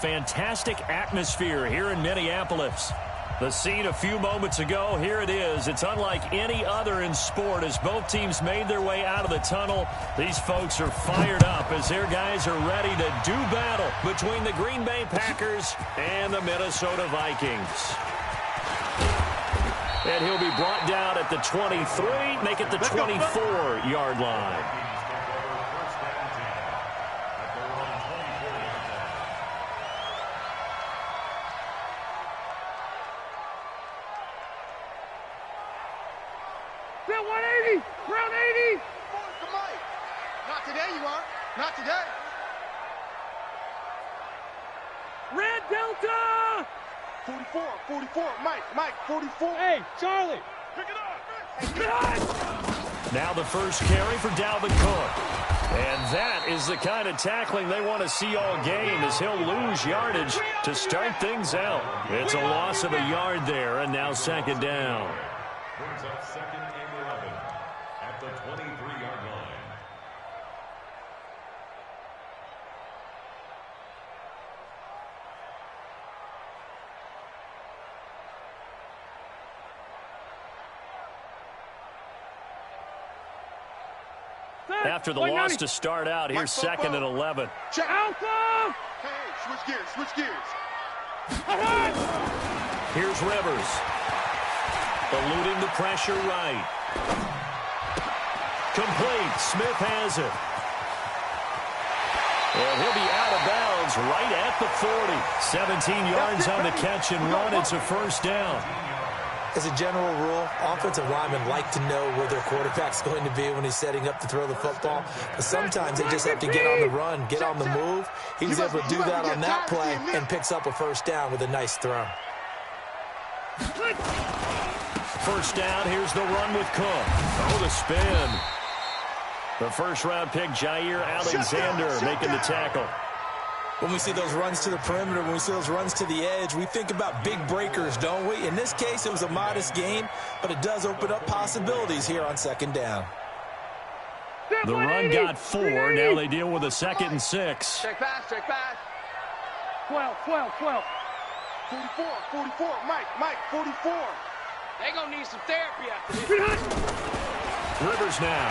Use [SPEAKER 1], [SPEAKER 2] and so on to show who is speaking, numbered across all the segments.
[SPEAKER 1] Fantastic atmosphere here in Minneapolis. The scene a few moments ago, here it is. It's unlike any other in sport as both teams made their way out of the tunnel. These folks are fired up as their guys are ready to do battle between the Green Bay Packers and the Minnesota Vikings. And he'll be brought down at the 23, make it the 24-yard line.
[SPEAKER 2] Round 80! Not today, you are. Not today.
[SPEAKER 3] Red Delta!
[SPEAKER 2] 44, Mike, 44.
[SPEAKER 3] Hey, Charlie!
[SPEAKER 2] Pick it up!
[SPEAKER 1] Now the first carry for Dalvin Cook. And that is the kind of tackling they want to see all game as he'll lose yardage to start things out. It's a loss of a yard there, and now second down.
[SPEAKER 4] Brings up second and 11 at the 23-yard line.
[SPEAKER 1] After the loss to start out, here's second and 11.
[SPEAKER 2] Check.
[SPEAKER 3] Alpha!
[SPEAKER 2] Hey, switch gears.
[SPEAKER 1] Here's Rivers. Eluding the pressure right. Complete. Smith has it. And he'll be out of bounds right at the 40. 17 yards on the catch and run. It's a first down.
[SPEAKER 5] As a general rule, offensive linemen like to know where their quarterback's going to be when he's setting up to throw the football. But sometimes they just have to get on the run, get on the move. He was able to do that on that play and picks up a first down with a nice throw.
[SPEAKER 1] First down, here's the run with Cook. Oh, the spin. The first-round pick, Jair Alexander, making the tackle.
[SPEAKER 5] When we see those runs to the perimeter, when we see those runs to the edge, we think about big breakers, don't we? In this case, it was a modest gain, but it does open up possibilities here on second down.
[SPEAKER 1] The run got 4. Now they deal with a second and 6.
[SPEAKER 2] Check pass.
[SPEAKER 3] 12.
[SPEAKER 2] 44, Mike, 44.
[SPEAKER 3] They gonna need some therapy after this.
[SPEAKER 1] Rivers now.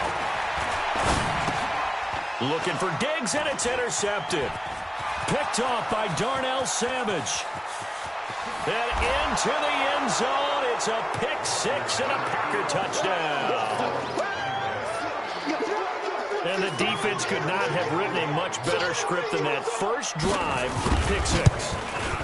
[SPEAKER 1] Looking for Diggs, and it's intercepted. Picked off by Darnell Savage. And into the end zone. It's a pick 6 and a Packer touchdown. And the defense could not have written a much better script than that first drive, pick 6.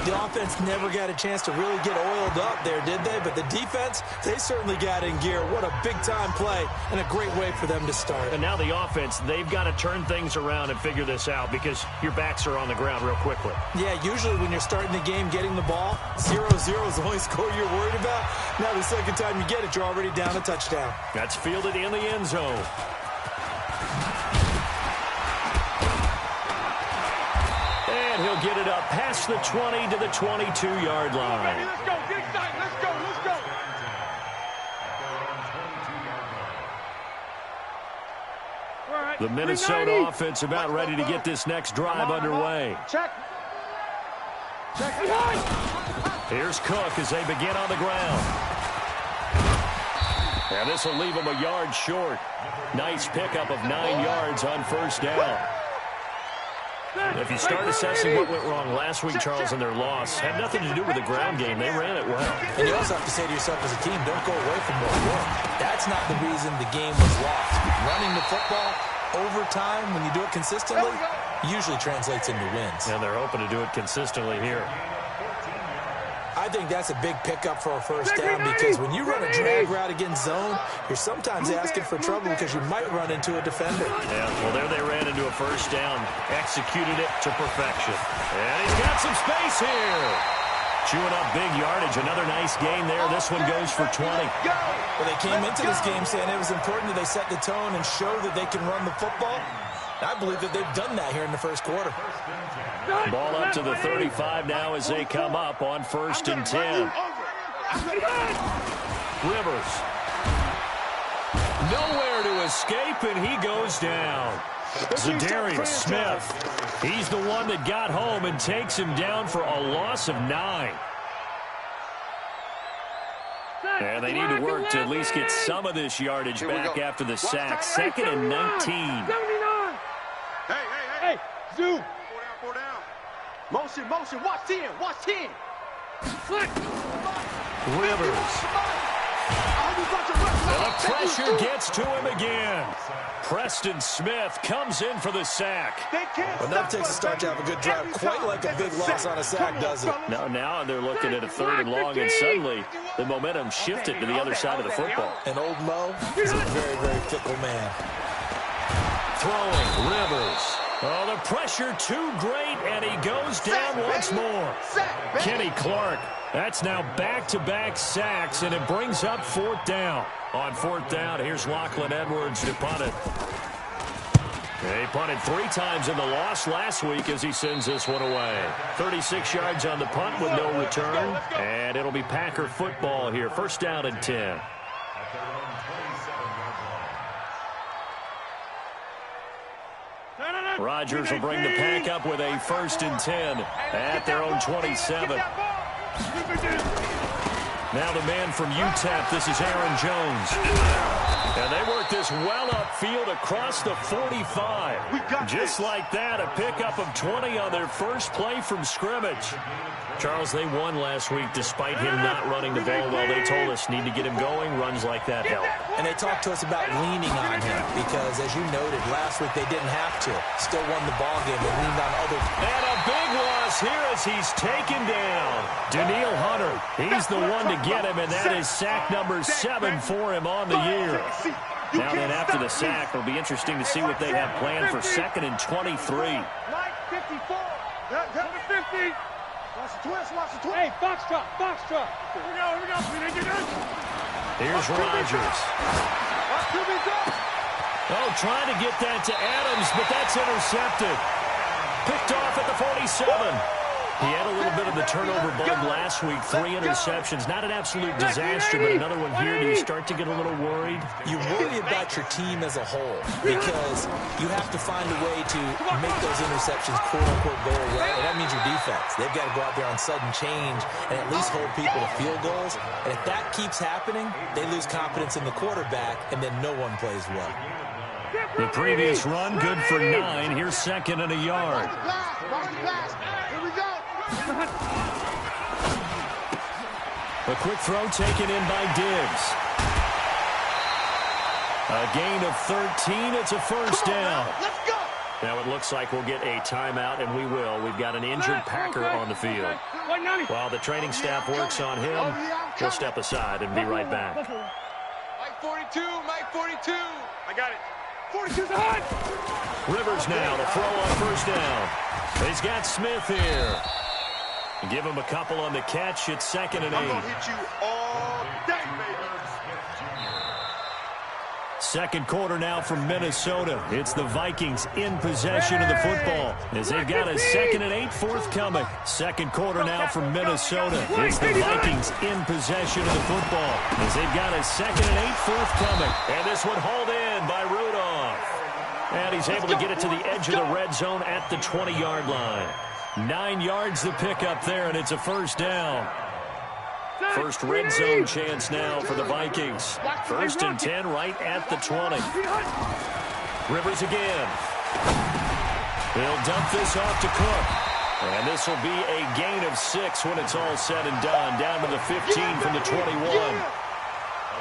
[SPEAKER 5] The offense never got a chance to really get oiled up there, did they? But the defense, they certainly got in gear. What a big-time play and a great way for them to start.
[SPEAKER 1] And now the offense, they've got to turn things around and figure this out because your backs are on the ground real quickly.
[SPEAKER 5] Yeah, usually when you're starting the game getting the ball, 0-0 is the only score you're worried about. Now the second time you get it, you're already down a touchdown.
[SPEAKER 1] That's fielded in the end zone. And he'll get it up past the 20 to the 22-yard line.
[SPEAKER 2] Let's go, get excited, let's go.
[SPEAKER 1] The Minnesota offense about ready to get this next drive underway.
[SPEAKER 2] Check.
[SPEAKER 1] Here's Cook as they begin on the ground. And this will leave them a yard short. Nice pickup of 9 yards on first down. If you start assessing what went wrong last week, Charles, in their loss, had nothing to do with the ground game. They ran it well.
[SPEAKER 5] And you also have to say to yourself as a team, don't go away from what worked. That's not the reason the game was lost. Running the football over time, when you do it consistently, usually translates into wins.
[SPEAKER 1] And they're hoping to do it consistently here.
[SPEAKER 5] I think that's a big pickup for a first down because when you run a drag route against zone, you're sometimes asking for trouble because you might run into a defender.
[SPEAKER 1] Yeah, well, there they ran into a first down, executed it to perfection. And he's got some space here. Chewing up big yardage. Another nice gain there. This one goes for 20.
[SPEAKER 5] Well, they came into this game saying it was important that they set the tone and show that they can run the football. I believe that they've done that here in the first quarter.
[SPEAKER 1] Ball up to the 35 now as they come up on 1st and 10. Rivers. Nowhere to escape, and he goes down. Zadarius Smith. He's the one that got home and takes him down for a loss of 9. And they need to work to at least get some of this yardage back after the sack. 2nd and 19.
[SPEAKER 2] Hey,
[SPEAKER 3] zoom.
[SPEAKER 2] Four down.
[SPEAKER 3] Motion, watch 10, watch 10.
[SPEAKER 1] Rivers. The pressure gets to him again. Preston Smith comes in for the sack.
[SPEAKER 5] Well, that takes a start to have a good drive, quite like a big loss on a sack, does it?
[SPEAKER 1] Now they're looking at a 3rd and long, and suddenly the momentum shifted to the other side of the football.
[SPEAKER 5] And old Mo is a very, very fickle man.
[SPEAKER 1] Throwing, Rivers. Oh, the pressure too great, and he goes down once more. Kenny Clark. That's now back-to-back sacks, and it brings up 4th down. On 4th down, here's Lachlan Edwards to punt it. He punted 3 times in the loss last week as he sends this one away. 36 yards on the punt with no return, and it'll be Packer football here. 1st down and 10. Rodgers will bring the Pack up with a 1st and 10 at their own 27. Now the man from UTEP, this is Aaron Jones. And they work this well upfield across the 45. Just like that, a pickup of 20 on their first play from scrimmage. Charles, they won last week despite him not running the ball well. They told us need to get him going. Runs like that help.
[SPEAKER 5] And they talked to us about leaning on him because, as you noted, last week they didn't have to. Still won the ball game. They leaned on other.
[SPEAKER 1] And a big loss here as he's taken down. Daniil Hunter, he's the one to get him, and that is sack number 7 for him on the year. Now then, after the sack, it'll be interesting to see what they have planned for 2nd and 23.
[SPEAKER 3] 54. Number 50. Watch the twist. Hey, Foxtrot. Here we go.
[SPEAKER 1] Here's Rodgers. Oh, trying to get that to Adams, but that's intercepted. Picked off at the 47. He had a little bit of the turnover bug last week. 3 interceptions. Not an absolute disaster, but another one here. Do you start to get a little worried?
[SPEAKER 5] You worry about your team as a whole because you have to find a way to make those interceptions quote-unquote go away, and that means your defense. They've got to go out there on sudden change and at least hold people to field goals. And if that keeps happening, they lose confidence in the quarterback, and then no one plays well.
[SPEAKER 1] The previous run, good for 9. Here's 2nd and a yard. A quick throw taken in by Diggs. A gain of 13. It's a 1st down.
[SPEAKER 3] Let's go.
[SPEAKER 1] Now it looks like we'll get a timeout, and we will. We've got an injured Packer on the field. While the training staff works on him, he'll step aside and be right back.
[SPEAKER 3] Mike 42. I got it.
[SPEAKER 2] 42's hot.
[SPEAKER 1] Rivers now to throw on 1st down. He's got Smith here. Give him a couple on the catch. It's 2nd and 8.
[SPEAKER 2] I'm going to hit you all day, baby.
[SPEAKER 1] 2nd quarter now from Minnesota. It's the Vikings in possession of the football as they've got a 2nd and 8 forthcoming. 2nd quarter now from Minnesota. It's the Vikings in possession of the football as they've got a 2nd and 8 forthcoming. And this one hauled in by Rudolph. And he's able to get it to the edge of the red zone at the 20-yard line. 9 yards the pickup there, and it's a 1st down. First red zone chance now for the Vikings. 1st and 10 right at the 20. Rivers again. They'll dump this off to Cook. And this will be a gain of 6 when it's all said and done. Down to the 15 from the 21.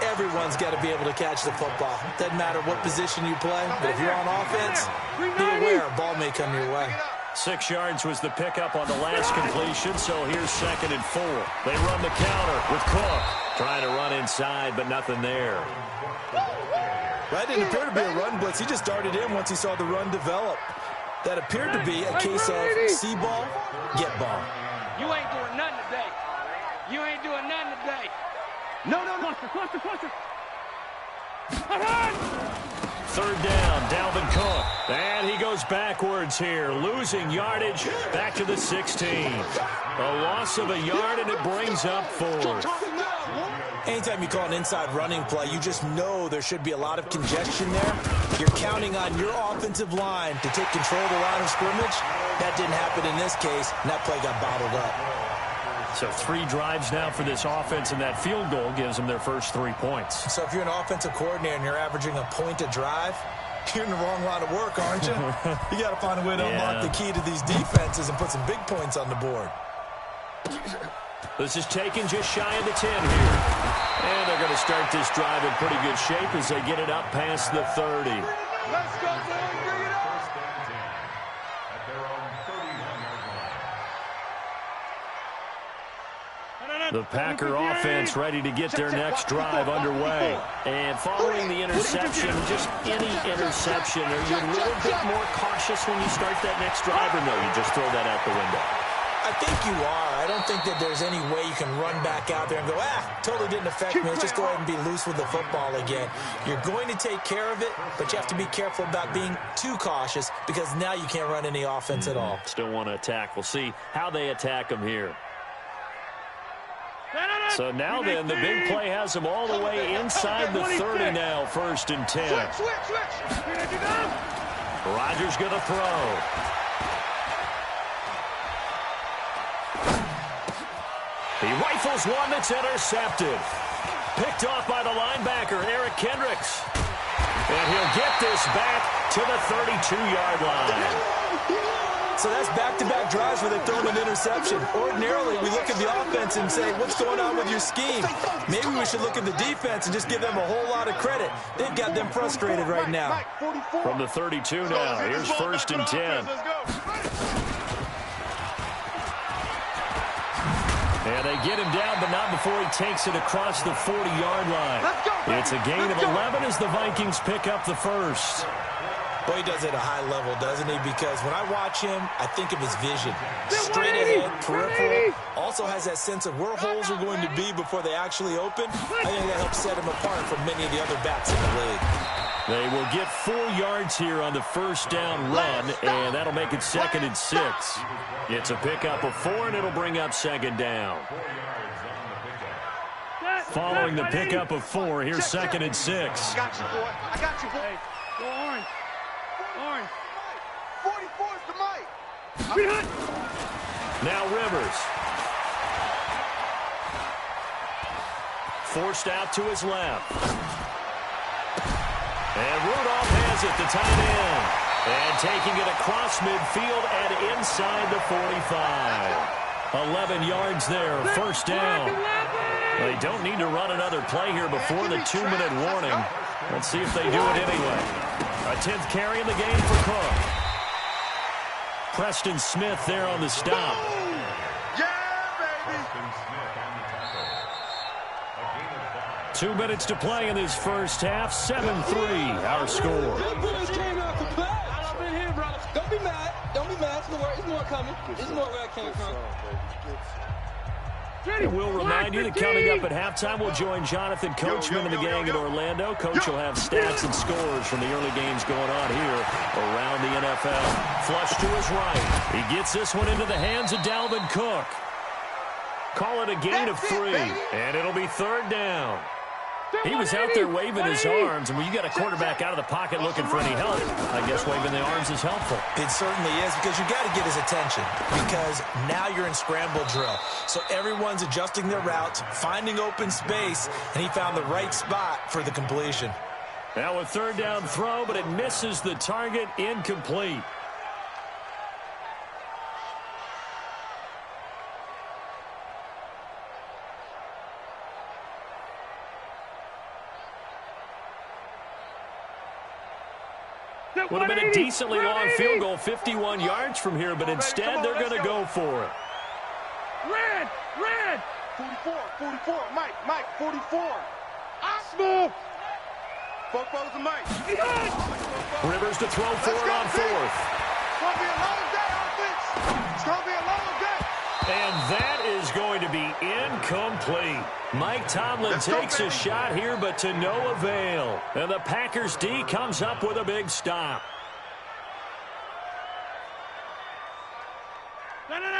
[SPEAKER 5] Everyone's got to be able to catch the football. Doesn't matter what position you play, but if you're on offense, be aware a ball may come your way.
[SPEAKER 1] 6 yards was the pickup on the last completion, so here's 2nd and 4. They run the counter with Cook. Trying to run inside, but nothing there.
[SPEAKER 5] That didn't appear to be a run blitz. He just darted in once he saw the run develop. That appeared to be a case of see ball, get ball.
[SPEAKER 3] You ain't doing nothing today. No. Cluster.
[SPEAKER 1] 3rd down, Dalvin Cook. And he goes backwards here, losing yardage back to the 16. A loss of a yard, and it brings up 4th.
[SPEAKER 5] Anytime you call an inside running play, you just know there should be a lot of congestion there. You're counting on your offensive line to take control of the line of scrimmage. That didn't happen in this case, and that play got bottled up.
[SPEAKER 1] So 3 drives now for this offense, and that field goal gives them their first 3 points.
[SPEAKER 5] So if you're an offensive coordinator and you're averaging a point a drive, you're in the wrong line of work, aren't you? You got to find a way to unlock the key to these defenses and put some big points on the board.
[SPEAKER 1] This is taken just shy of the 10 here. And they're going to start this drive in pretty good shape as they get it up past the 30.
[SPEAKER 2] Let's go, boys. Bring it up.
[SPEAKER 4] First down 10 at their own 31-yard line.
[SPEAKER 1] The Packer offense ready to get their next drive underway. And following the interception, just any interception, are you a little bit more cautious when you start that next drive, or no, you just throw that out the window?
[SPEAKER 5] I think you are. I don't think that there's any way you can run back out there and go, totally didn't affect me. Let's just go ahead and be loose with the football again. You're going to take care of it, but you have to be careful about being too cautious because now you can't run any offense at all.
[SPEAKER 1] Still want to attack. We'll see how they attack them here. So now then, the big play has them all the way inside the 30 now, 1st and 10. Rodgers going to throw. He rifles one that's intercepted. Picked off by the linebacker, Eric Kendricks. And he'll get this back to the 32-yard line.
[SPEAKER 5] So that's back-to-back drives where they've thrown an interception. Ordinarily, we look at the offense and say, what's going on with your scheme? Maybe we should look at the defense and just give them a whole lot of credit. They've got them frustrated right now.
[SPEAKER 1] From the 32 now, here's 1st and 10. And they get him down, but not before he takes it across the 40-yard line. It's a gain of 11 as the Vikings pick up the first.
[SPEAKER 5] Boy, he does it at a high level, doesn't he? Because when I watch him, I think of his vision. Straight ahead, peripheral. Also has that sense of where holes are going to be before they actually open. I think that helps set him apart from many of the other backs in the league.
[SPEAKER 1] They will get 4 yards here on the first down run, and that'll make it 2nd and 6. It's a pickup of 4, and it'll bring up 2nd down. Following the pickup of 4, here's 2nd and 6.
[SPEAKER 2] I got you, boy. I got you, boy.
[SPEAKER 3] Go orange. Orange.
[SPEAKER 2] 44 is the mic.
[SPEAKER 1] Now Rivers. Forced out to his left. And Rudolph has it, the tight end. And taking it across midfield and inside the 45. 11 yards there, 1st down. They don't need to run another play here before the 2-minute warning. Let's see if they do it anyway. A 10th carry in the game for Cook. Preston Smith there on the stop.
[SPEAKER 2] Yeah, baby.
[SPEAKER 1] 2 minutes to play in this first half. 7-3, our score.
[SPEAKER 6] Don't be mad. Don't be mad. It's more coming. It's more where I came from.
[SPEAKER 1] And we'll remind you that coming up at halftime, we'll join Jonathan Coachman and the gang in Orlando. Coach will have stats and scores from the early games going on here around the NFL. Flush to his right. He gets this one into the hands of Dalvin Cook. Call it a gain of 3, and it'll be 3rd down. He was out there waving his arms, and when you got a quarterback out of the pocket looking for any help, I guess waving the arms is helpful.
[SPEAKER 5] It certainly is, because you got to get his attention, because now you're in scramble drill. So everyone's adjusting their routes, finding open space, and he found the right spot for the completion.
[SPEAKER 1] Now a 3rd down throw, but it misses the target, incomplete. Would have been a decently long field goal, 51 yards from here, but instead they're going to go for it.
[SPEAKER 3] Red!
[SPEAKER 2] 44, Mike, 44.
[SPEAKER 3] Smooth!
[SPEAKER 2] Fofo's the mic.
[SPEAKER 1] Rivers to throw for it on 4th.
[SPEAKER 2] It's going to be a long day, offense. It's going to be a long day.
[SPEAKER 1] And that is going to be incomplete. Mike Tomlin takes a shot here, but to no avail. And the Packers D comes up with a big stop.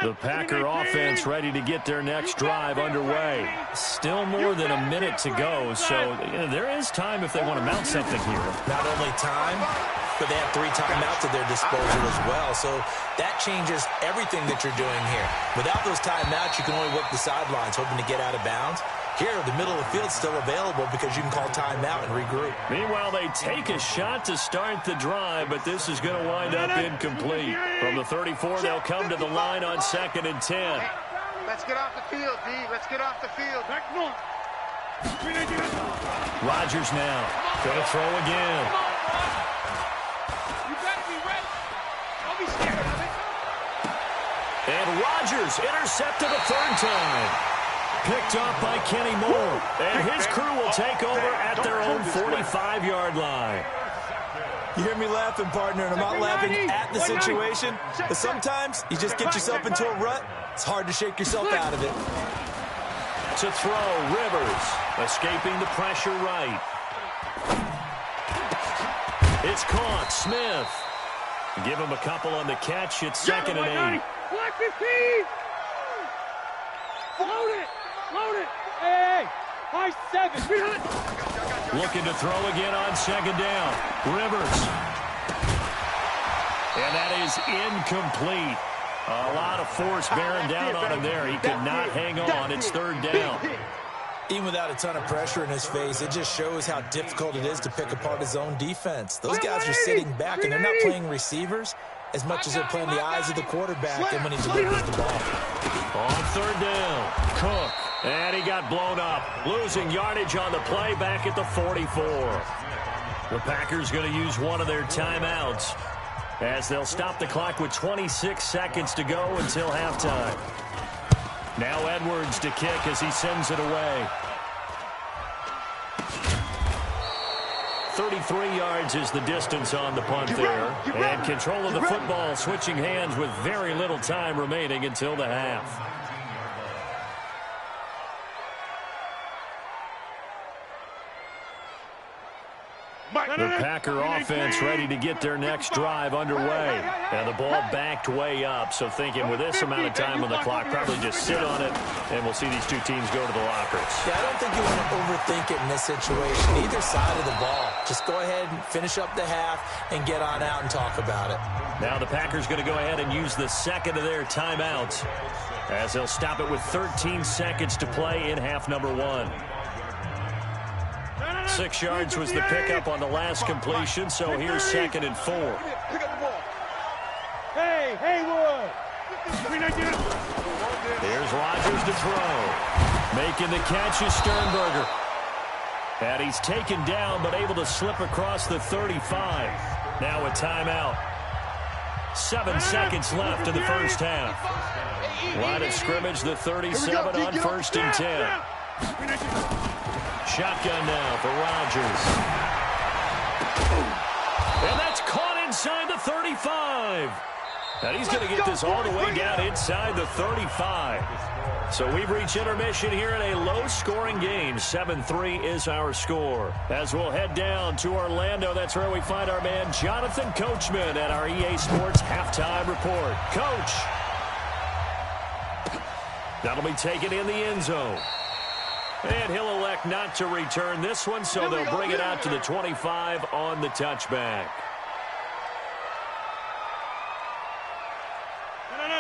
[SPEAKER 1] The Packer offense ready to get their next drive underway. Still more than a minute to go, so there is time if they want to mount something here.
[SPEAKER 5] Not only time, but they have 3 timeouts at their disposal as well, so that changes everything that you're doing here. Without those timeouts, you can only work the sidelines, hoping to get out of bounds. Here, the middle of the field's still available because you can call timeout and regroup.
[SPEAKER 1] Meanwhile, they take a shot to start the drive, but this is going to wind up incomplete. From the 34, they'll come to the line on 2nd and 10.
[SPEAKER 2] Let's get off the field, D. Let's get off the field.
[SPEAKER 1] Rodgers now. Going to throw again.
[SPEAKER 3] You better be ready. Don't be scared of it.
[SPEAKER 1] And Rodgers intercepted a 3rd time. Picked off by Kenny Moore. And his crew will take over at their own 45-yard line.
[SPEAKER 5] You hear me laughing, partner, and I'm not laughing at the situation, but sometimes you just get yourself into a rut. It's hard to shake yourself out of it.
[SPEAKER 1] To throw, Rivers, escaping the pressure right. It's caught, Smith. Give him a couple on the catch. It's 2nd and 8.
[SPEAKER 3] Black 15. Load it. Load it. Hey, high 7.
[SPEAKER 1] Looking to throw again on 2nd down. Rivers. And that is incomplete. A lot of force bearing down on him there. He could not hang on. It's 3rd down.
[SPEAKER 5] Even without a ton of pressure in his face, it just shows how difficult it is to pick apart his own defense. Those guys are sitting back, and they're not playing receivers as much as they're playing the eyes of the quarterback and when he delivers the ball.
[SPEAKER 1] On 3rd down, Cook. And he got blown up. Losing yardage on the play back at the 44. The Packers going to use one of their timeouts as they'll stop the clock with 26 seconds to go until halftime. Now Edwards to kick as he sends it away. 33 yards is the distance on the punt there. And control of the football switching hands with very little time remaining until the half. The Packer offense ready to get their next drive underway. And the ball backed way up, so thinking with this amount of time on the clock, probably just sit on it, and we'll see these two teams go to the lockers.
[SPEAKER 5] Yeah, I don't think you want to overthink it in this situation. Either side of the ball. Just go ahead and finish up the half and get on out and talk about it.
[SPEAKER 1] Now the Packers going to go ahead and use the 2nd of their timeouts as they'll stop it with 13 seconds to play in half number 1. 6 yards was the pickup on the last completion, so here's 2nd and 4.
[SPEAKER 3] Hey, Haywood!
[SPEAKER 1] Here's Rodgers to throw. Making the catch is Sternberger. And he's taken down, but able to slip across the 35. Now a timeout. 7 seconds left in the first half. Line of scrimmage, the 37 on 1st and 10. Shotgun now for Rodgers. And that's caught inside the 35. And he's going to get this all the way down inside the 35. So we've reached intermission here in a low-scoring game. 7-3 is our score. As we'll head down to Orlando, that's where we find our man Jonathan Coachman at our EA Sports Halftime Report. Coach. That'll be taken in the end zone. And he'll elect not to return this one, so they'll bring it out to the 25 on the touchback.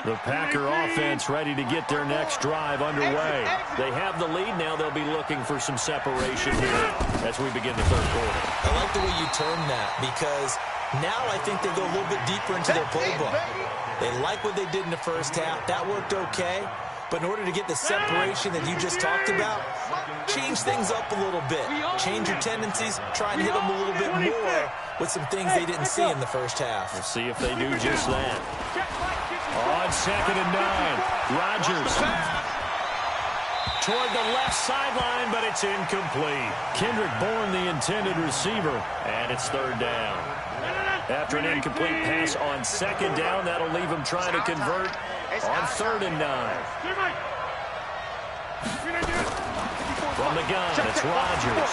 [SPEAKER 1] The Packer offense ready to get their next drive underway. They have the lead now. They'll be looking for some separation here as we begin the 3rd quarter.
[SPEAKER 5] I like the way you term that because now I think they go a little bit deeper into their playbook. They like what they did in the first half. That worked okay. But in order to get the separation that you just talked about, change things up a little bit. Change your tendencies. Try and hit them a little bit more with some things they didn't see in the first half.
[SPEAKER 1] We'll see if they do just that. On 2nd and 9, Rodgers toward the left sideline, but it's incomplete. Kendrick Bourne, the intended receiver, and it's 3rd down. After an incomplete pass on 2nd down, that'll leave him trying to convert on 3rd and 9. From the gun, it's Rodgers.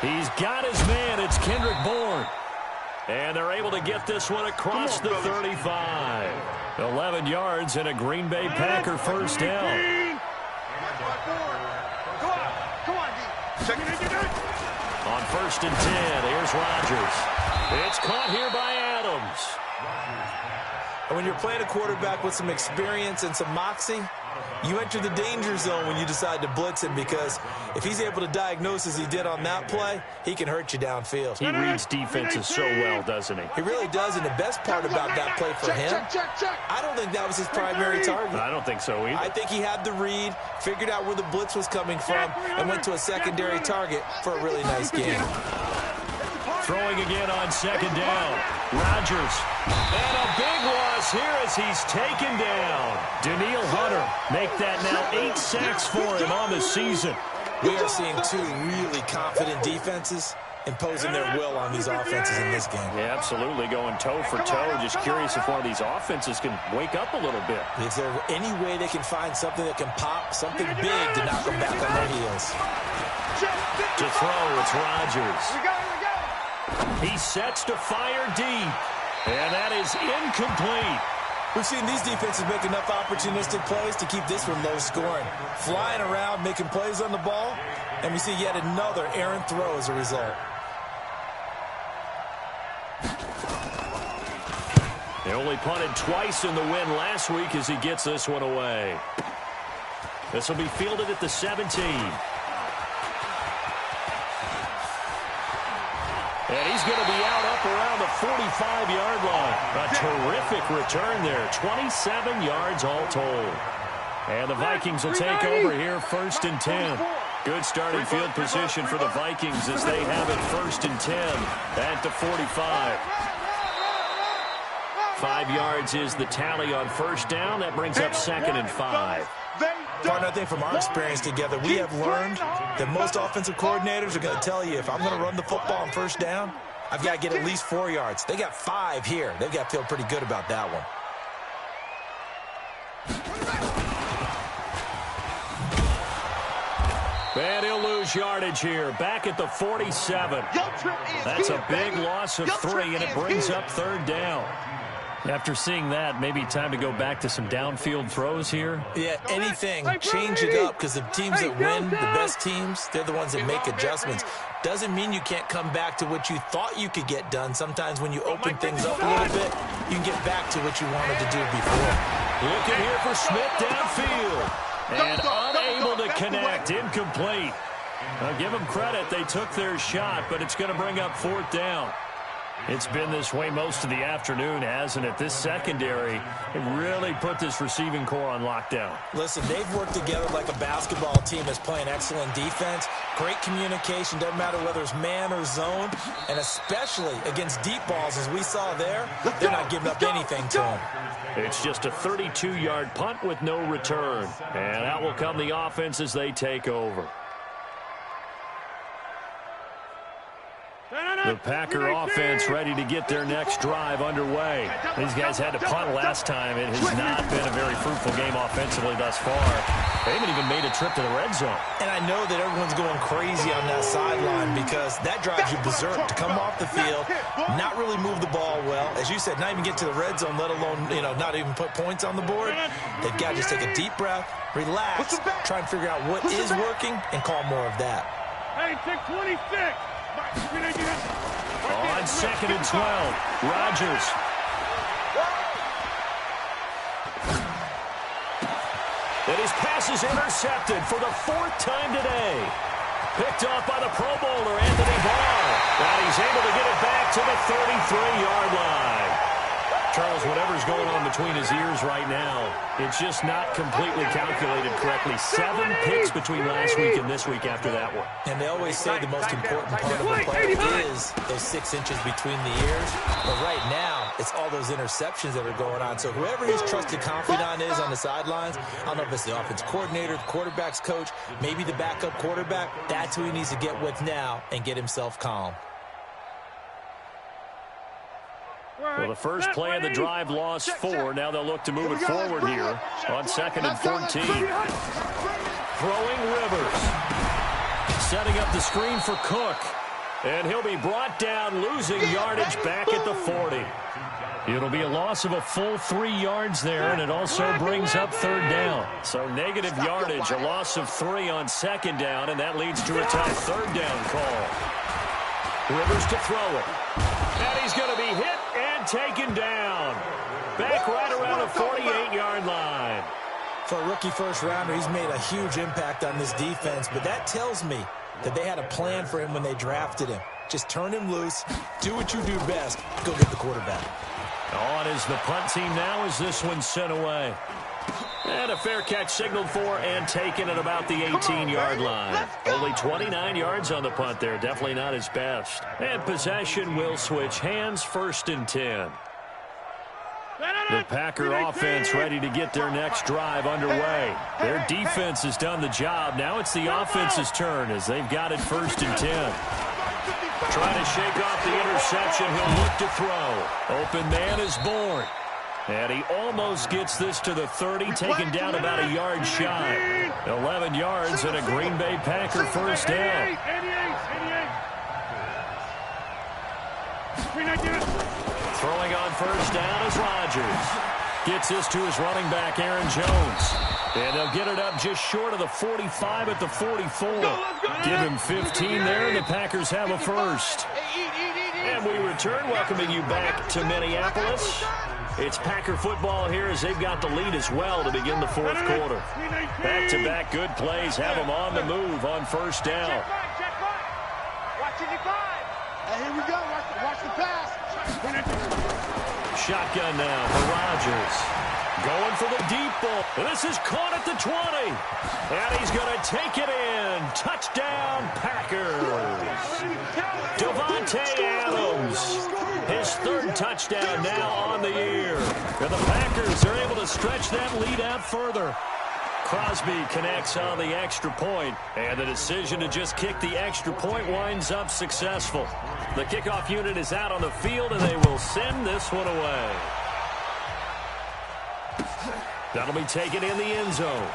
[SPEAKER 1] He's got his man. It's Kendrick Bourne. And they're able to get this one across the 35. 11 yards and a Green Bay Packer first down. On 1st and 10, here's Rodgers. It's caught here by Adams.
[SPEAKER 5] And when you're playing a quarterback with some experience and some moxie, you enter the danger zone when you decide to blitz him, because if he's able to diagnose as he did on that play, he can hurt you downfield.
[SPEAKER 1] He reads defenses so well, doesn't he?
[SPEAKER 5] He really does, and the best part about that play for him, I don't think that was his primary target.
[SPEAKER 1] I don't think so either.
[SPEAKER 5] I think he had the read, figured out where the blitz was coming from, and went to a secondary target for a really nice game.
[SPEAKER 1] Throwing again on 2nd down. Rodgers. And a big loss here as he's taken down. Danielle Hunter make that now 8 sacks for him on the season.
[SPEAKER 5] We are seeing two really confident defenses imposing their will on these offenses in this game.
[SPEAKER 1] Yeah, absolutely, going toe for toe. Just curious if one of these offenses can wake up a little bit.
[SPEAKER 5] Is there any way they can find something that can pop, something big to knock them back on their heels?
[SPEAKER 1] To throw, it's Rodgers. He sets to fire deep, and that is incomplete.
[SPEAKER 5] We've seen these defenses make enough opportunistic plays to keep this one low scoring. Flying around, making plays on the ball, and we see yet another errant throw as a result.
[SPEAKER 1] They only punted twice in the win last week as he gets this one away. This will be fielded at the 17. And he's going to be out up around the 45-yard line. A terrific return there. 27 yards all told. And the Vikings will take over here 1st and 10. Good starting field position for the Vikings as they have it 1st and 10 at the 45. 5 yards is the tally on 1st down. That brings up 2nd and 5.
[SPEAKER 5] Partner, I think from our experience together, we have learned that most offensive coordinators are going to tell you, if I'm going to run the football on 1st down, I've got to get at least 4 yards. They got 5 here. They've got to feel pretty good about that one.
[SPEAKER 1] And he'll lose yardage here. Back at the 47. That's a big loss of 3, and it brings up 3rd down. After seeing that, maybe time to go back to some downfield throws here.
[SPEAKER 5] Yeah, anything. Change it up, because the teams that win, the best teams, they're the ones that make adjustments. Doesn't mean you can't come back to what you thought you could get done. Sometimes when you open things up a little bit, you can get back to what you wanted to do before.
[SPEAKER 1] Looking here for Smith downfield. And unable to connect. Incomplete. I'll give them credit. They took their shot, but it's going to bring up 4th down. It's been this way most of the afternoon, hasn't it? This secondary really put this receiving core on lockdown.
[SPEAKER 5] Listen, they've worked together like a basketball team that's playing excellent defense. Great communication, doesn't matter whether it's man or zone, and especially against deep balls, as we saw there, they're not giving up anything to them.
[SPEAKER 1] It's just a 32-yard punt with no return. And out will come the offense as they take over. The Packer offense ready to get their next drive underway. These guys had to punt last time. It has not been a very fruitful game offensively thus far. They haven't even made a trip to the red zone.
[SPEAKER 5] And I know that everyone's going crazy on that sideline, because that drives you berserk to come off the field, not really move the ball well. As you said, not even get to the red zone, let alone, not even put points on the board. They've got to just take a deep breath, relax, try and figure out what is working, and call more of that.
[SPEAKER 3] Hey, take 26.
[SPEAKER 1] On 2nd and 12, Rodgers. And his pass is intercepted for the 4th time today. Picked off by the Pro Bowler, Anthony Barr. And he's able to get it back to the 33-yard line. Charles, whatever's going on between his ears right now, it's just not completely calculated correctly. 7 picks between last week and this week after that one.
[SPEAKER 5] And they always say the most important part of a player is those 6 inches between the ears. But right now, it's all those interceptions that are going on. So whoever his trusted confidant is on the sidelines, I don't know if it's the offense coordinator, the quarterback's coach, maybe the backup quarterback, that's who he needs to get with now and get himself calm.
[SPEAKER 1] Well, the first play of the drive lost 4. Now they'll look to move it forward here on 2nd and 14. Throwing Rivers. Setting up the screen for Cook. And he'll be brought down, losing yardage back at the 40. It'll be a loss of a full 3 yards there, and it also brings up third down. So negative yardage, a loss of 3 on second down, and that leads to a tough third down call. Rivers to throw it. And he's going to be hit and taken down. Back right around the 48-yard line.
[SPEAKER 5] For a rookie first-rounder, he's made a huge impact on this defense, but that tells me that they had a plan for him when they drafted him. Just turn him loose, do what you do best, go get the quarterback.
[SPEAKER 1] On is the punt team now as this one's sent away. And a fair catch signaled for and taken at about the 18-yard line. Only 29 yards on the punt there. Definitely not his best. And possession will switch hands, 1st and 10. The Packer offense ready to get their next drive underway. Their defense has done the job. Now it's the offense's turn as they've got it 1st and 10. Trying to shake off the interception. He'll look to throw. Open man is born. And he almost gets this to the 30, taken down about a yard shy. 11 yards and a Green Bay Packer first down. Throwing on first down is Rodgers. Gets this to his running back, Aaron Jones. And they'll get it up just short of the 45 at the 44. Give him 15 there, and the Packers have a first. And we return, welcoming you back to Minneapolis. It's Packer football here as they've got the lead as well to begin the 4th quarter. Back-to-back good plays have them on the move on first down.
[SPEAKER 2] Hey, here we go. Watch the pass.
[SPEAKER 1] Shotgun now for Rodgers. Going for the deep ball. This is caught at the 20. And he's going to take it in. Touchdown, Packers. Davante Adams. His 3rd touchdown now on the year. And the Packers are able to stretch that lead out further. Crosby connects on the extra point, and the decision to just kick the extra point winds up successful. The kickoff unit is out on the field, and they will send this one away. That'll be taken in the end zone.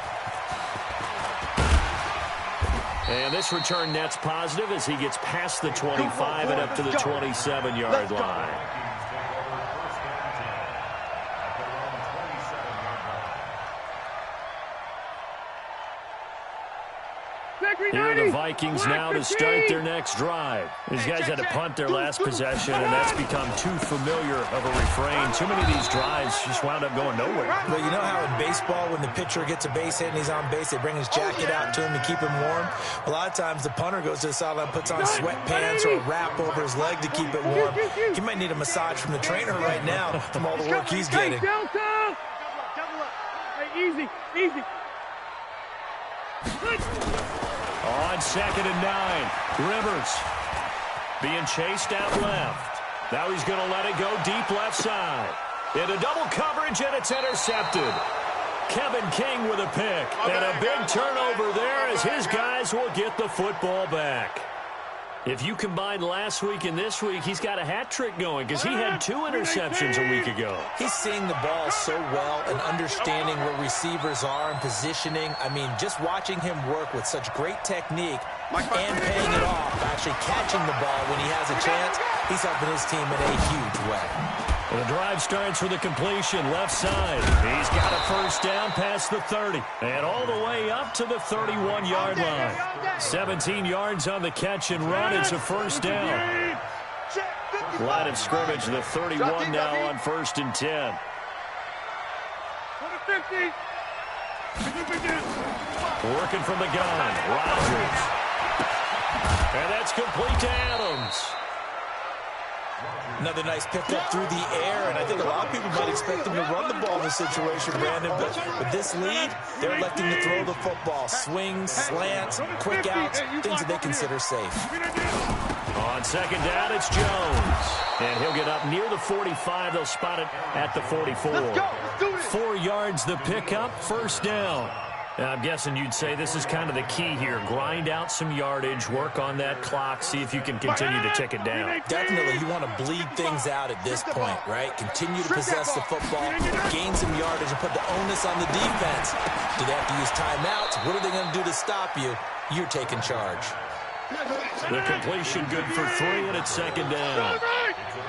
[SPEAKER 1] And this return net's positive as he gets past the 25 and up to the 27-yard line. Here are the Vikings now to start their next drive. These guys had to punt their last possession, and that's become too familiar of a refrain. Too many of these drives just wound up going nowhere.
[SPEAKER 5] Well, you know how in baseball, when the pitcher gets a base hit and he's on base, they bring his jacket out to him to keep him warm? A lot of times the punter goes to the sideline, puts on sweatpants or a wrap over his leg to keep it warm. He might need a massage from the trainer right now from all the work he's getting.
[SPEAKER 3] Double up. Hey, easy.
[SPEAKER 1] On 2nd and 9, Rivers being chased out left. Now he's going to let it go deep left side. Into double coverage, and it's intercepted. Kevin King with a pick. And a big turnover there as his guys will get the football back. If you combine last week and this week, he's got a hat trick going because he had 2 interceptions a week ago.
[SPEAKER 5] He's seeing the ball so well and understanding where receivers are and positioning. I mean, just watching him work with such great technique and paying it off, actually catching the ball when he has a chance, he's helping his team in a huge way.
[SPEAKER 1] And the drive starts with a completion left side. He's got a first down past the 30 and all the way up to the 31-yard line. 17 yards on the catch and run. It's a first down. Line of scrimmage, the 31 now on 1st and 10. Working from the gun, Rodgers. And that's complete to Adams.
[SPEAKER 5] Another nice pickup through the air, and I think a lot of people might expect him to run the ball in this situation, Brandon, but with this lead, they're electing to throw the football. Swings, slants, quick outs, things that they consider safe.
[SPEAKER 1] On 2nd down, it's Jones. And he'll get up near the 45. They'll spot it at the 44. 4 yards the pickup, first down. I'm guessing you'd say this is kind of the key here. Grind out some yardage, work on that clock, see if you can continue to tick it down.
[SPEAKER 5] Definitely, you want to bleed things out at this point, right? Continue to possess the football, gain some yardage, and put the onus on the defense. Do they have to use timeouts? What are they going to do to stop you? You're taking charge.
[SPEAKER 1] The completion good for 3, and it's second down.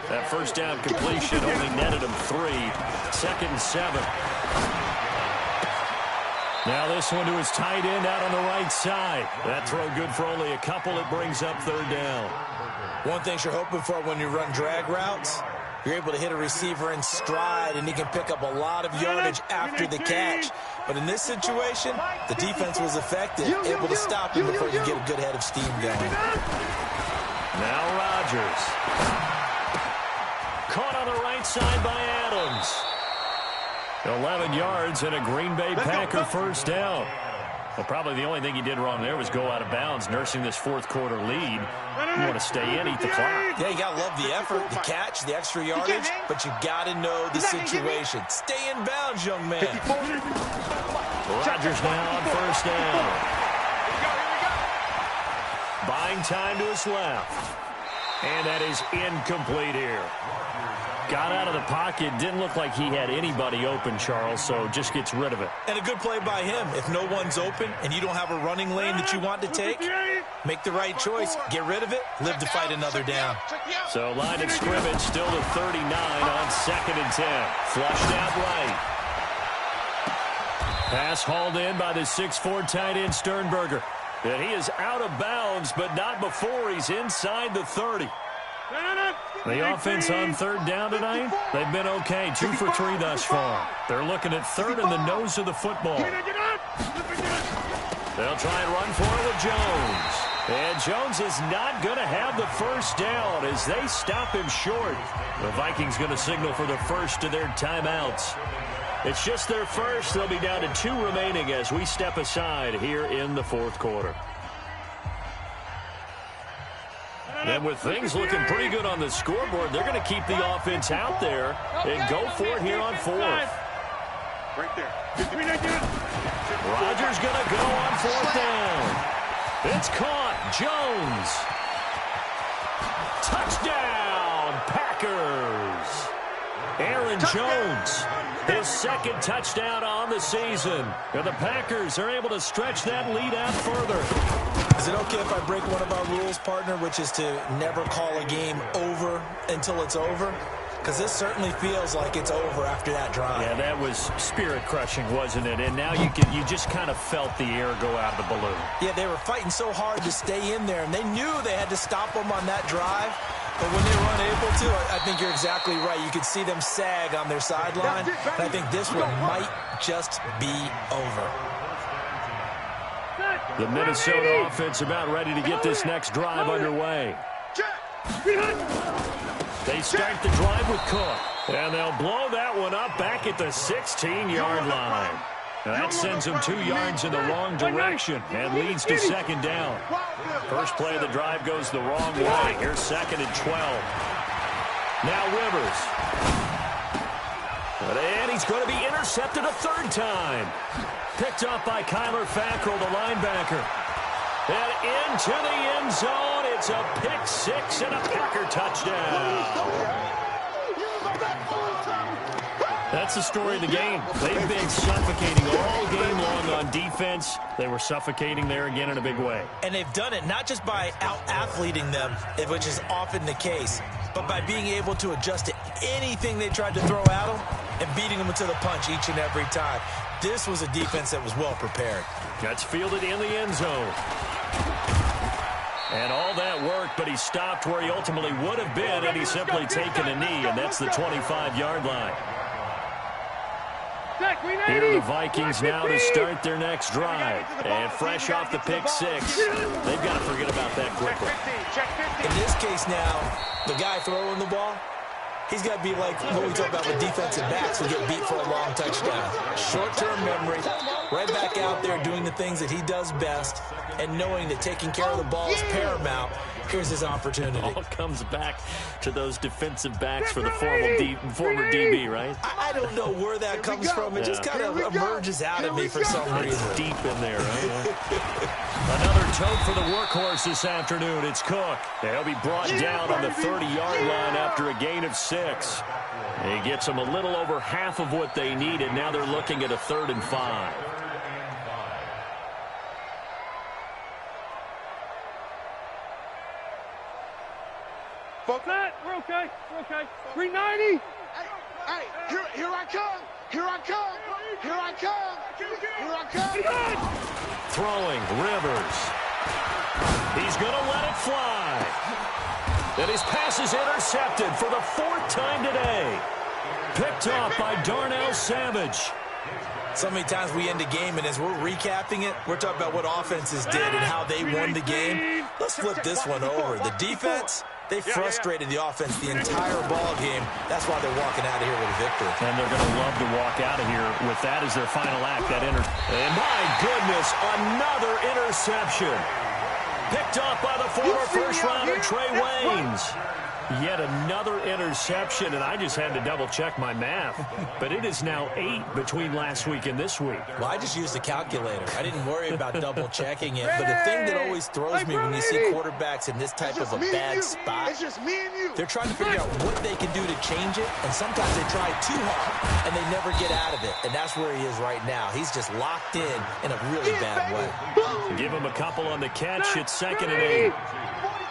[SPEAKER 1] That first down completion only netted him 3. 2nd and 7. Now this one to his tight end out on the right side. That throw good for only a couple. It brings up 3rd down.
[SPEAKER 5] One thing you're hoping for when you run drag routes, you're able to hit a receiver in stride, and he can pick up a lot of yardage after the catch. But in this situation, the defense was effective, able to stop him before you get a good head of steam going.
[SPEAKER 1] Now Rodgers. Caught on the right side by Adams. 11 yards and a Green Bay Packer first down. Well, probably the only thing he did wrong there was go out of bounds, nursing this 4th quarter lead. You want to stay in, eat the clock.
[SPEAKER 5] Yeah, you got to love the effort, the catch, the extra yardage, but you got to know the situation. Stay in bounds, young man.
[SPEAKER 1] Rodgers now on first down. Buying time to his left. And that is incomplete here. Got out of the pocket. Didn't look like he had anybody open, Charles, so just gets rid of it.
[SPEAKER 5] And a good play by him. If no one's open and you don't have a running lane that you want to take, make the right choice. Get rid of it. Live to fight another down.
[SPEAKER 1] So line of scrimmage still to 39 on 2nd and 10. Flushed out right. Pass hauled in by the 6'4" tight end Sternberger. And he is out of bounds, but not before he's inside the 30. The offense on 3rd down tonight, they've been okay. 2 for 3 thus far. They're looking at 3rd in the nose of the football. They'll try and run for it with Jones. And Jones is not going to have the first down as they stop him short. The Vikings going to signal for the first of their timeouts. It's just their first. They'll be down to 2 remaining as we step aside here in the 4th quarter. And with things looking pretty good on the scoreboard, they're going to keep the offense out there and go for it here on 4th.
[SPEAKER 3] Right there.
[SPEAKER 1] Rodgers going to go on 4th down. It's caught. Jones. Touchdown, Packers. Aaron Jones, his 2nd touchdown on the season. And the Packers are able to stretch that lead out further.
[SPEAKER 5] Is it okay if I break one of our rules, partner, which is to never call a game over until it's over? Because this certainly feels like it's over after that drive.
[SPEAKER 1] Yeah, that was spirit-crushing, wasn't it? And now you just kind of felt the air go out of the balloon.
[SPEAKER 5] Yeah, they were fighting so hard to stay in there, and they knew they had to stop them on that drive. But when they were unable to, I think you're exactly right. You could see them sag on their sideline. And I think this one might just be over.
[SPEAKER 1] The Minnesota offense about ready to get this next drive underway. They start the drive with Cook. And they'll blow that one up back at the 16-yard line. Now that sends them 2 yards in the wrong direction and leads to 2nd down. First play of the drive goes the wrong way. Here's 2nd and 12. Now Rivers. And he's going to be intercepted a 3rd time. Picked up by Kyler Fackrell, the linebacker. And into the end zone. It's a pick 6 and a Packer touchdown. That's the story of the game. They've been suffocating all game long on defense. They were suffocating there again in a big way.
[SPEAKER 5] And they've done it not just by out-athleting them, which is often the case, but by being able to adjust to anything they tried to throw at them and beating them to the punch each and every time. This was a defense that was well prepared.
[SPEAKER 1] That's fielded in the end zone. And all that worked, but he stopped where he ultimately would have been, and he's simply taken a knee, and that's the 25-yard line. Here are the Vikings now to start their next drive. And fresh off the pick 6, they've got to forget about that quickly.
[SPEAKER 5] In this case now, the guy throwing the ball, he's got to be like what we talk about with defensive backs who get beat for a long touchdown. Short-term memory, right back out there doing the things that he does best, and knowing that taking care of the ball is paramount. Here's his opportunity.
[SPEAKER 1] All comes back to those defensive backs for the former DB, right?
[SPEAKER 5] I don't know where that comes from. It just kind of emerges out of me for some reason.
[SPEAKER 1] It's deep in there, right? Another tote for the workhorse this afternoon. It's Cook. They'll be brought down on the 30-yard line after a gain of 6. He gets them a little over half of what they needed. Now they're looking at a 3rd and 5.
[SPEAKER 3] Focus. We're okay. We're okay. 390.
[SPEAKER 2] Hey, here I come. Here I come. Here I come. Here I come.
[SPEAKER 1] Throwing, Rivers. He's going to let it fly. And his pass is intercepted for the 4th time today. Picked off by Darnell Savage.
[SPEAKER 5] So many times we end a game, and as we're recapping it, we're talking about what offenses did and how they won the game. Let's flip this one over. The defense, they frustrated the offense the entire ball game. That's why they're walking out of here with a victory.
[SPEAKER 1] And they're going to love to walk out of here with that as their final act. And my goodness, another interception. Picked off by the former first-rounder Trey Waynes. Yet another interception, and I just had to double-check my math. But it is now 8 between last week and this week.
[SPEAKER 5] Well, I just used a calculator. I didn't worry about double-checking it. But the thing that always throws me when you see quarterbacks in this type of a bad spot,
[SPEAKER 2] it's just me and you.
[SPEAKER 5] They're trying to figure out what they can do to change it, and sometimes they try too hard, and they never get out of it. And that's where he is right now. He's just locked in a really bad way.
[SPEAKER 1] Give him a couple on the catch. It's 2nd and 8.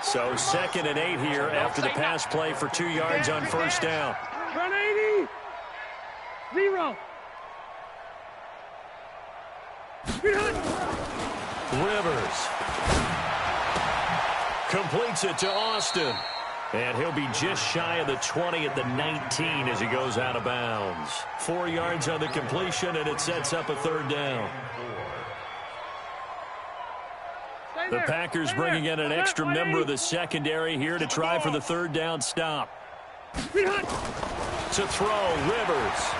[SPEAKER 1] So 2nd and 8 here after the pass play for 2 yards on first down.
[SPEAKER 3] Run 80. 0.
[SPEAKER 1] Rivers completes it to Austin. And he'll be just shy of the 20 at the 19 as he goes out of bounds. 4 yards on the completion, and it sets up a 3rd down. The Packers bringing in an extra member of the secondary here to try for the 3rd down stop. To throw, Rivers.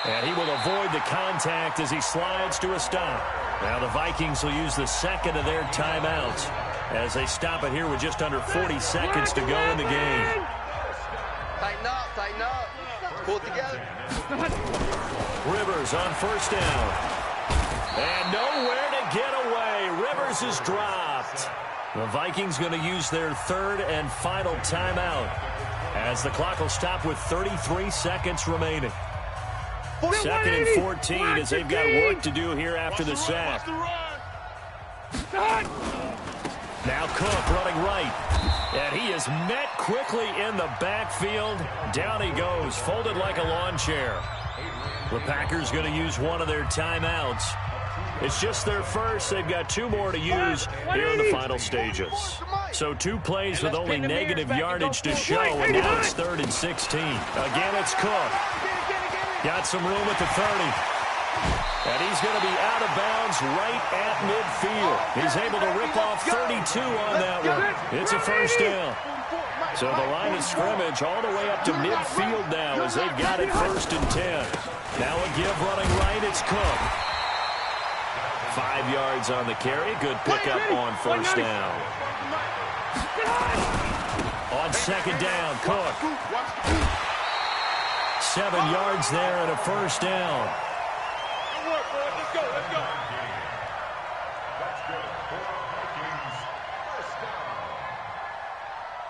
[SPEAKER 1] And he will avoid the contact as he slides to a stop. Now the Vikings will use the 2nd of their timeouts as they stop it here with just under 40 seconds to go in the game.
[SPEAKER 6] Tighten up. Pull it together.
[SPEAKER 1] Rivers on first down. And nowhere to get away. Rivers is dropped. The Vikings going to use their 3rd and final timeout as the clock will stop with 33 seconds remaining. 2nd and 14 as they've got work to do here after the sack. Now Cook running right. And he is met quickly in the backfield. Down he goes, folded like a lawn chair. The Packers going to use one of their timeouts. It's just their first. They've got 2 more to use here in the final stages. So 2 plays with only negative yardage to show, and now it's 3rd and 16. Again, it's Cook. Got some room at the 30. And he's going to be out of bounds right at midfield. He's able to rip off 32 on that one. It's a first down. So the line of scrimmage all the way up to midfield now as they've got it 1st and 10. Now a give running right, it's Cook. 5 yards on the carry. Good pickup on first down. On 2nd down, Cook. 7 yards there and a first down.
[SPEAKER 3] Good work, boys. Let's go.
[SPEAKER 4] That's good for Vikings. First down.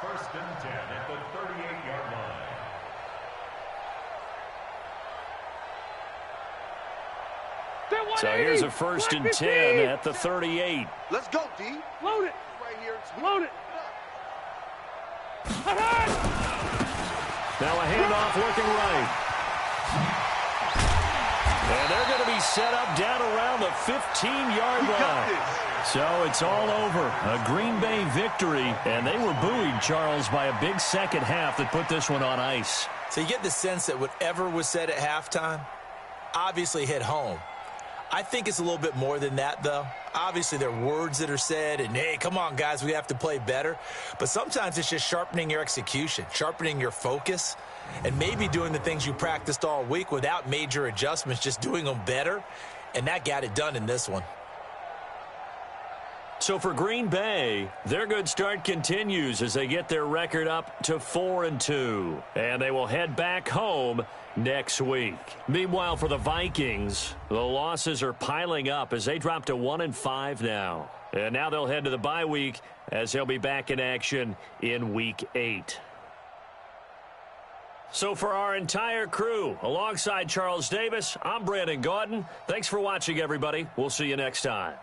[SPEAKER 4] 1st and 10 at the 38-yard line.
[SPEAKER 1] So here's a 1st and 10 at the 38.
[SPEAKER 2] Let's go, D.
[SPEAKER 3] Load it.
[SPEAKER 2] Right here.
[SPEAKER 3] Load it.
[SPEAKER 1] Now a handoff looking right. And they're going to be set up down around the 15-yard line. So it's all over. A Green Bay victory. And they were buoyed, Charles, by a big second half that put this one on ice.
[SPEAKER 5] So you get the sense that whatever was said at halftime obviously hit home. I think it's a little bit more than that, though. Obviously, there are words that are said, and, hey, come on, guys, we have to play better. But sometimes it's just sharpening your execution, sharpening your focus, and maybe doing the things you practiced all week without major adjustments, just doing them better. And that got it done in this one.
[SPEAKER 1] So for Green Bay, their good start continues as they get their record up to 4-2. And they will head back home next week. Meanwhile, for the Vikings, the losses are piling up as they drop to 1-5 now. And now they'll head to the bye week as they'll be back in action in Week 8. So for our entire crew, alongside Charles Davis, I'm Brandon Gaudin. Thanks for watching, everybody. We'll see you next time.